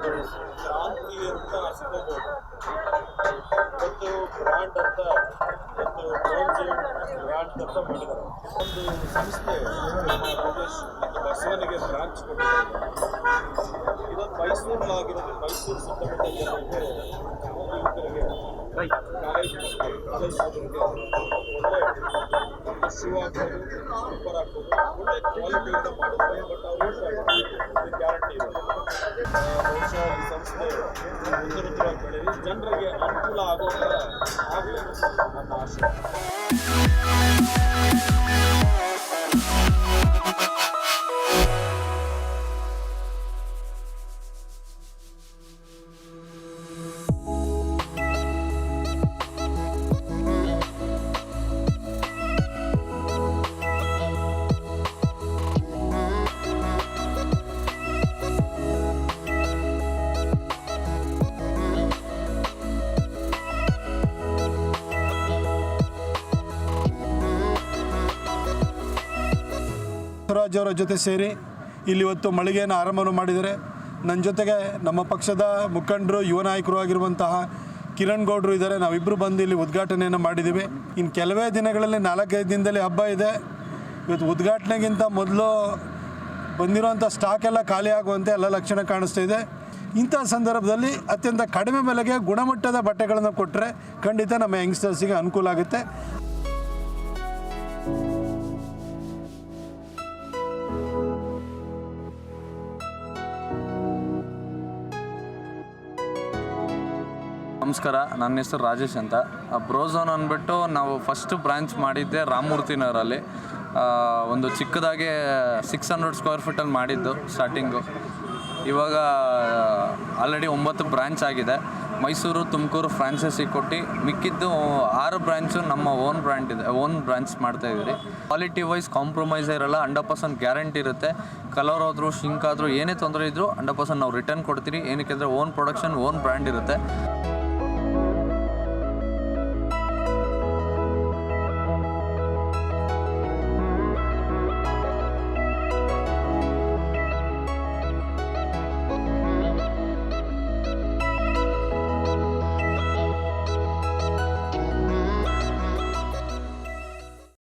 ಒಂದು ಕ್ರಾಂತಿ ಅಂತ ಸಿಗಬಹುದು. ಮತ್ತು ಬ್ರ್ಯಾಂಡ್ ಅಂತ ಮತ್ತು ಬ್ರ್ಯಾಂಡ್ ಅಂತ ಮಾಡಿದ್ದಾರೆ. ಒಂದು ಸಂಸ್ಥೆ ರಾಜೇಶ್ ಮತ್ತು ಬಸವನಿಗೆ ಬ್ರಾಂಚ್ ಕೊಟ್ಟಿದ್ದಾರೆ. ಇದೊಂದು ಮೈಸೂರಿನಾಗಿರೋದು ಮೈಸೂರು ಸುತ್ತಮುತ್ತ ಜನರಿಗೆ ಯುವಕರಿಗೆ ಕಾಲೇಜ್ ಹುಡುಗರಿಗೆ ಒಳ್ಳೆ ಶಿವ ಹಾಕೋದು ಸೂಪರ್ ಹಾಕೋದು ಒಳ್ಳೆ ಕ್ವಾಲಿಟಿಯಿಂದ ಮಾಡಿದ್ದಾರೆ. ಬಟ್ ಅವರು ಗ್ಯಾರಂಟಿ ಇದೆ. ಬಹುಶಃ ಈ ಸಂಸ್ಥೆ ಉತ್ತರೋತ್ತರವಾಗಿ ಬೆಳೆದು ಜನರಿಗೆ ಅನುಕೂಲ ಆಗೋ ಥರ ಆಗಲಿ ನನ್ನ ಆಶೆ. ಬಸವರಾಜ್ ಅವರ ಜೊತೆ ಸೇರಿ ಇಲ್ಲಿ ಇವತ್ತು ಮಳಿಗೆಯನ್ನು ಆರಂಭ ಮಾಡಿದ್ದಾರೆ. ನನ್ನ ಜೊತೆಗೆ ನಮ್ಮ ಪಕ್ಷದ ಮುಖಂಡರು ಯುವ ನಾಯಕರು ಆಗಿರುವಂತಹ ಕಿರಣ್ ಗೌಡರು ಇದ್ದಾರೆ. ನಾವಿಬ್ಬರು ಬಂದು ಇಲ್ಲಿ ಉದ್ಘಾಟನೆಯನ್ನು ಮಾಡಿದ್ದೀವಿ. ಇನ್ನು ಕೆಲವೇ ದಿನಗಳಲ್ಲಿ 4-5 ದಿನದಲ್ಲಿ ಹಬ್ಬ ಇದೆ. ಇವತ್ತು ಉದ್ಘಾಟನೆಗಿಂತ ಮೊದಲು ಬಂದಿರೋಂಥ ಸ್ಟಾಕ್ ಎಲ್ಲ ಖಾಲಿ ಆಗುವಂತೆ ಎಲ್ಲ ಲಕ್ಷಣ ಕಾಣಿಸ್ತಾ ಇದೆ. ಇಂಥ ಸಂದರ್ಭದಲ್ಲಿ ಅತ್ಯಂತ ಕಡಿಮೆ ಬೆಲೆಗೆ ಗುಣಮಟ್ಟದ ಬಟ್ಟೆಗಳನ್ನು ಕೊಟ್ಟರೆ ಖಂಡಿತ ನಮ್ಮ ಯಂಗ್ಸ್ಟರ್ಸಿಗೆ ಅನುಕೂಲ ಆಗುತ್ತೆ. ನಮಸ್ಕಾರ, ನನ್ನ ಹೆಸರು ರಾಜೇಶ್ ಅಂತ. ಬ್ರೋಝೋನ್ ಅಂದ್ಬಿಟ್ಟು ನಾವು ಫಸ್ಟ್ ಬ್ರಾಂಚ್ ಮಾಡಿದ್ದೆ ರಾಮಮೂರ್ತಿ ನಗರಲ್ಲಿ. ಒಂದು ಚಿಕ್ಕದಾಗೆ 600 ಸ್ಕ್ವೇರ್ ಫೀಟಲ್ಲಿ ಮಾಡಿದ್ದು ಸ್ಟಾರ್ಟಿಂಗು. ಇವಾಗ ಆಲ್ರೆಡಿ 9 ಬ್ರಾಂಚ್ ಆಗಿದೆ. ಮೈಸೂರು, ತುಮಕೂರು ಫ್ರಾಂಚೈಸಿ ಕೊಟ್ಟು ಮಿಕ್ಕಿದ್ದು 6 ಬ್ರಾಂಚು ನಮ್ಮ ಓನ್ ಬ್ರಾಂಚ್ ಮಾಡ್ತಾಯಿದ್ದೀವಿ. ಕ್ವಾಲಿಟಿ ವೈಸ್ ಕಾಂಪ್ರಮೈಸ್ ಇರೋಲ್ಲ. 100% ಗ್ಯಾರಂಟಿ ಇರುತ್ತೆ. ಕಲರ್ ಹೋದ್ರು, ಶಿಂಕ್ ಆದರೂ ಏನೇ ತೊಂದರೆ ಇದ್ದರೂ 100% ನಾವು ರಿಟರ್ನ್ ಕೊಡ್ತೀವಿ. ಏನಕ್ಕೆ ಅಂದರೆ ಓನ್ ಪ್ರೊಡಕ್ಷನ್, ಓನ್ ಬ್ರ್ಯಾಂಡ್ ಇರುತ್ತೆ.